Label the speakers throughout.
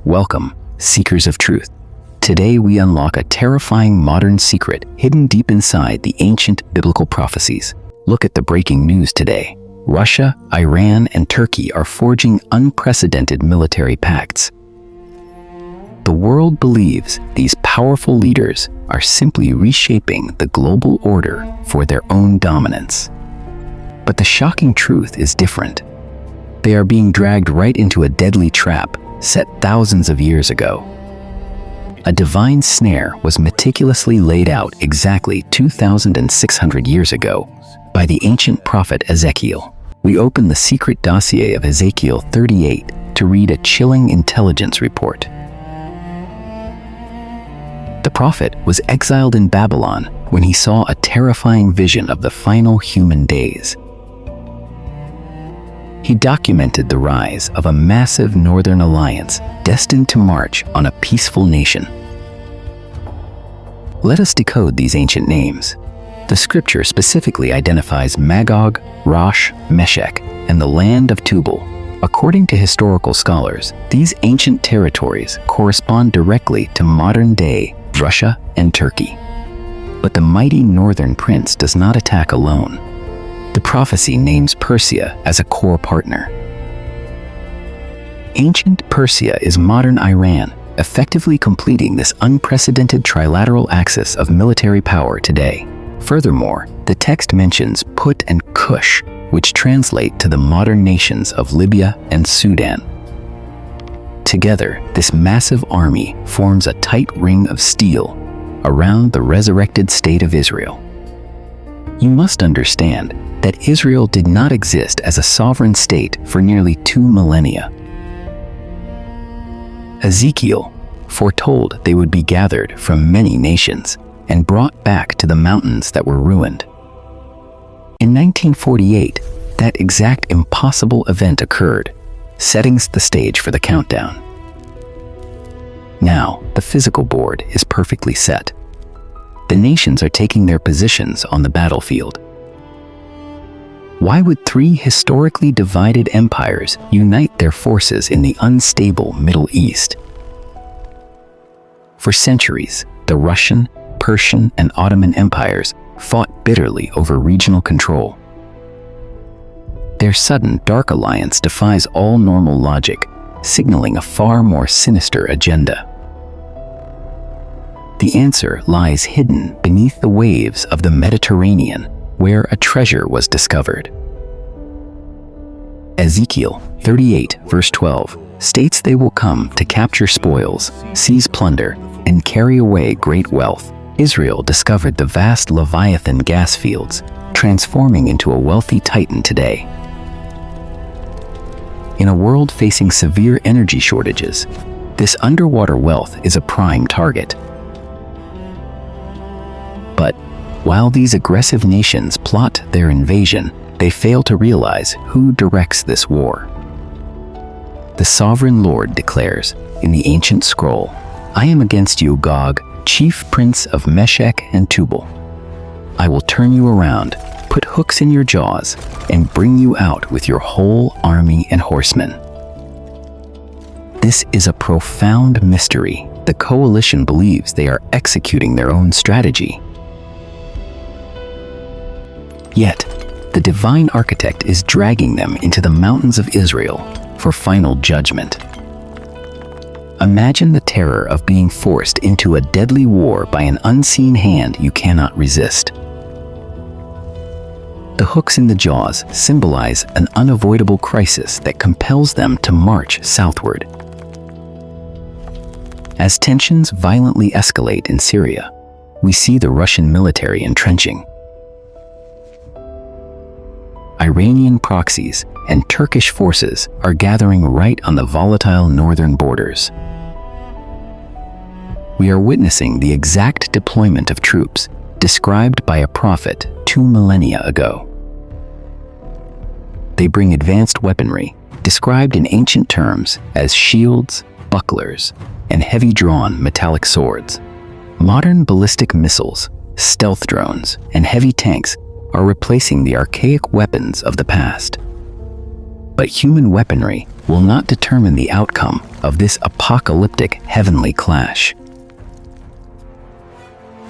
Speaker 1: Welcome, seekers of truth. Today we unlock a terrifying modern secret hidden deep inside the ancient biblical prophecies. Look at the breaking news today. Russia, Iran, and Turkey are forging unprecedented military pacts. The world believes these powerful leaders are simply reshaping the global order for their own dominance. But the shocking truth is different. They are being dragged right into a deadly trap set thousands of years ago. A divine snare was meticulously laid out exactly 2,600 years ago by the ancient prophet Ezekiel. We open the secret dossier of Ezekiel 38 to read a chilling intelligence report. The prophet was exiled in Babylon when he saw a terrifying vision of the final human days. He documented the rise of a massive northern alliance destined to march on a peaceful nation. Let us decode these ancient names. The scripture specifically identifies Magog, Rosh, Meshech, and the land of Tubal. According to historical scholars, these ancient territories correspond directly to modern-day Russia and Turkey. But the mighty northern prince does not attack alone. The prophecy names Persia as a core partner. Ancient Persia is modern Iran, effectively completing this unprecedented trilateral axis of military power today. Furthermore, the text mentions Put and Kush, which translate to the modern nations of Libya and Sudan. Together, this massive army forms a tight ring of steel around the resurrected state of Israel. You must understand that Israel did not exist as a sovereign state for nearly 2 millennia. Ezekiel foretold they would be gathered from many nations and brought back to the mountains that were ruined. In 1948, that exact impossible event occurred, setting the stage for the countdown. Now, the physical board is perfectly set. The nations are taking their positions on the battlefield. Why would 3 historically divided empires unite their forces in the unstable Middle East? For centuries, the Russian, Persian, and Ottoman empires fought bitterly over regional control. Their sudden dark alliance defies all normal logic, signaling a far more sinister agenda. The answer lies hidden beneath the waves of the Mediterranean, where a treasure was discovered. Ezekiel 38, verse 12, states they will come to capture spoils, seize plunder, and carry away great wealth. Israel discovered the vast Leviathan gas fields, transforming into a wealthy titan today. In a world facing severe energy shortages, this underwater wealth is a prime target. But while these aggressive nations plot their invasion, they fail to realize who directs this war. The sovereign Lord declares in the ancient scroll, "I am against you, Gog, chief prince of Meshech and Tubal. I will turn you around, put hooks in your jaws, and bring you out with your whole army and horsemen." This is a profound mystery. The coalition believes they are executing their own strategy. Yet, the divine architect is dragging them into the mountains of Israel for final judgment. Imagine the terror of being forced into a deadly war by an unseen hand you cannot resist. The hooks in the jaws symbolize an unavoidable crisis that compels them to march southward. As tensions violently escalate in Syria, we see the Russian military entrenching. Iranian proxies and Turkish forces are gathering right on the volatile northern borders. We are witnessing the exact deployment of troops described by a prophet 2 millennia ago. They bring advanced weaponry, described in ancient terms as shields, bucklers, and heavy-drawn metallic swords. Modern ballistic missiles, stealth drones, and heavy tanks are replacing the archaic weapons of the past. But human weaponry will not determine the outcome of this apocalyptic heavenly clash.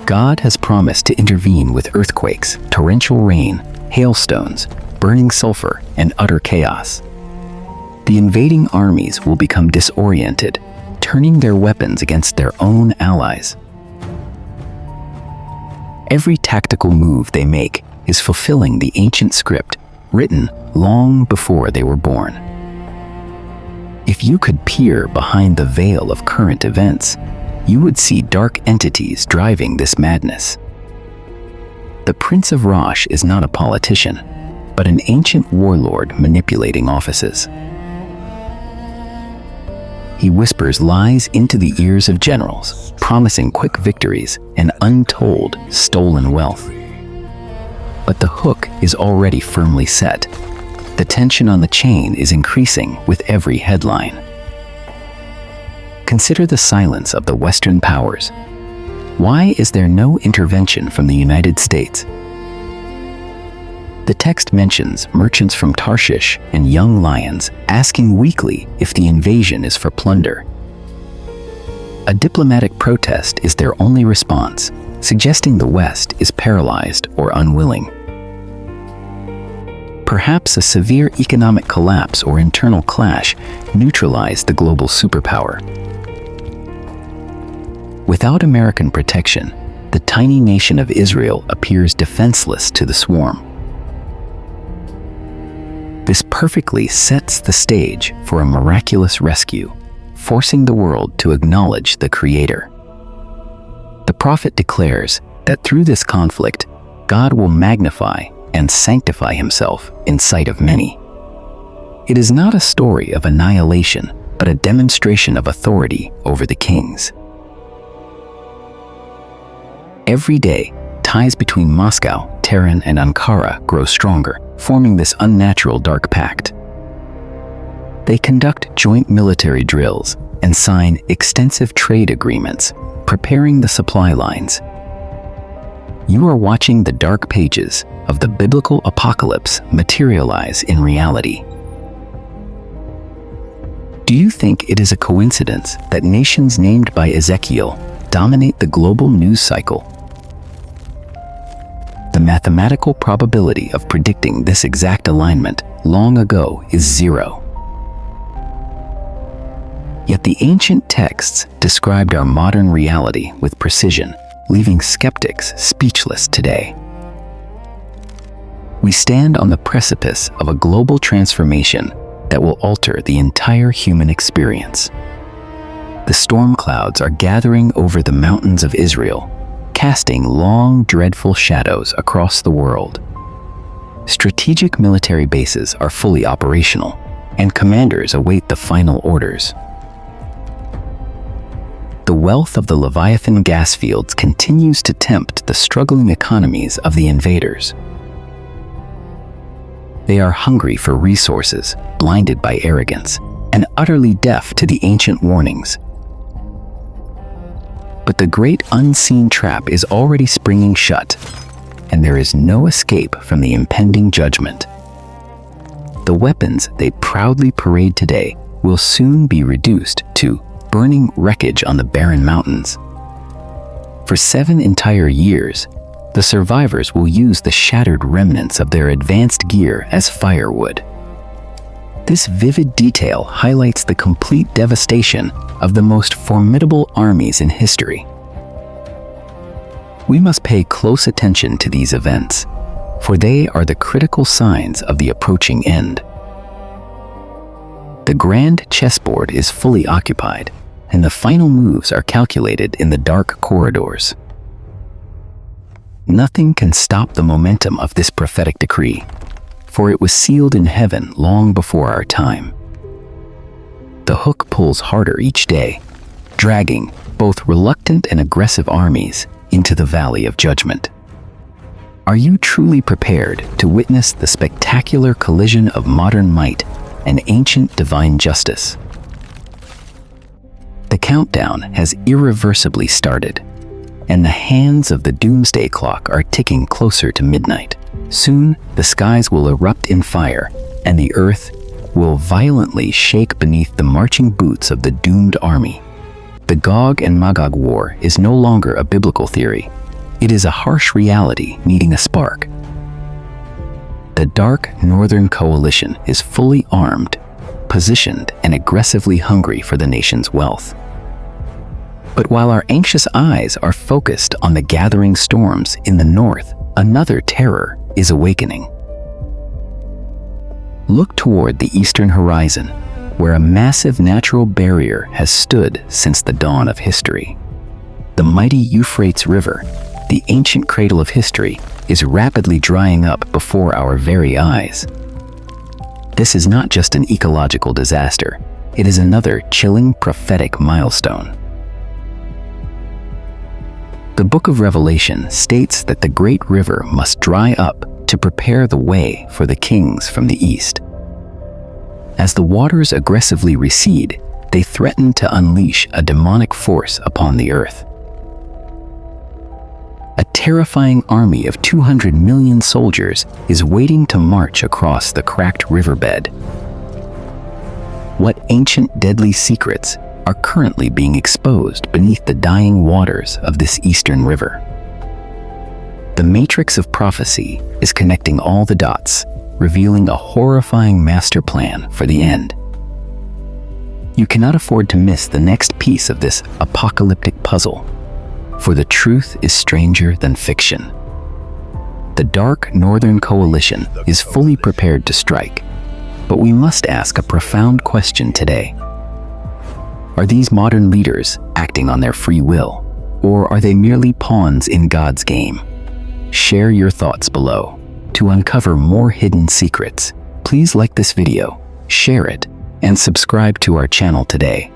Speaker 1: God has promised to intervene with earthquakes, torrential rain, hailstones, burning sulfur, and utter chaos. The invading armies will become disoriented, turning their weapons against their own allies. Every tactical move they make is fulfilling the ancient script written long before they were born. If you could peer behind the veil of current events, you would see dark entities driving this madness. The Prince of Rosh is not a politician, but an ancient warlord manipulating offices. He whispers lies into the ears of generals, promising quick victories and untold stolen wealth. But the hook is already firmly set. The tension on the chain is increasing with every headline. Consider the silence of the Western powers. Why is there no intervention from the United States? The text mentions merchants from Tarshish and young lions asking weekly if the invasion is for plunder. A diplomatic protest is their only response, suggesting the West is paralyzed or unwilling. Perhaps a severe economic collapse or internal clash neutralized the global superpower. Without American protection, the tiny nation of Israel appears defenseless to the swarm. This perfectly sets the stage for a miraculous rescue, forcing the world to acknowledge the Creator. The prophet declares that through this conflict, God will magnify and sanctify himself in sight of many. It is not a story of annihilation, but a demonstration of authority over the kings. Every day, ties between Moscow, Tehran, and Ankara grow stronger, forming this unnatural dark pact. They conduct joint military drills and sign extensive trade agreements, preparing the supply lines. You are watching the dark pages of the biblical apocalypse materialize in reality. Do you think it is a coincidence that nations named by Ezekiel dominate the global news cycle? The mathematical probability of predicting this exact alignment long ago is 0. Yet the ancient texts described our modern reality with precision, leaving skeptics speechless today. We stand on the precipice of a global transformation that will alter the entire human experience. The storm clouds are gathering over the mountains of Israel, casting long, dreadful shadows across the world. Strategic military bases are fully operational, and commanders await the final orders. The wealth of the Leviathan gas fields continues to tempt the struggling economies of the invaders. They are hungry for resources, blinded by arrogance, and utterly deaf to the ancient warnings. But the great unseen trap is already springing shut, and there is no escape from the impending judgment. The weapons they proudly parade today will soon be reduced to burning wreckage on the barren mountains. For 7 entire years, the survivors will use the shattered remnants of their advanced gear as firewood. This vivid detail highlights the complete devastation of the most formidable armies in history. We must pay close attention to these events, for they are the critical signs of the approaching end. The Grand Chessboard is fully occupied, and the final moves are calculated in the dark corridors. Nothing can stop the momentum of this prophetic decree, for it was sealed in heaven long before our time. The hook pulls harder each day, dragging both reluctant and aggressive armies into the valley of judgment. Are you truly prepared to witness the spectacular collision of modern might and ancient divine justice? The countdown has irreversibly started, and the hands of the doomsday clock are ticking closer to midnight. Soon, the skies will erupt in fire, and the earth, will violently shake beneath the marching boots of the doomed army. The Gog and Magog war is no longer a biblical theory. It is a harsh reality needing a spark. The Dark Northern Coalition is fully armed, positioned, and aggressively hungry for the nation's wealth. But while our anxious eyes are focused on the gathering storms in the north, another terror is awakening. Look toward the eastern horizon, where a massive natural barrier has stood since the dawn of history. The mighty Euphrates River, the ancient cradle of history, is rapidly drying up before our very eyes. This is not just an ecological disaster, it is another chilling prophetic milestone. The book of Revelation states that the great river must dry up to prepare the way for the kings from the east. As the waters aggressively recede, they threaten to unleash a demonic force upon the earth. A terrifying army of 200 million soldiers is waiting to march across the cracked riverbed. What ancient deadly secrets are currently being exposed beneath the dying waters of this eastern river? The matrix of prophecy is connecting all the dots, revealing a horrifying master plan for the end. You cannot afford to miss the next piece of this apocalyptic puzzle, for the truth is stranger than fiction. The Dark Northern Coalition is fully prepared to strike, but we must ask a profound question today. Are these modern leaders acting on their free will, or are they merely pawns in God's game? Share your thoughts below. To uncover more hidden secrets, please like this video, share it, and subscribe to our channel today.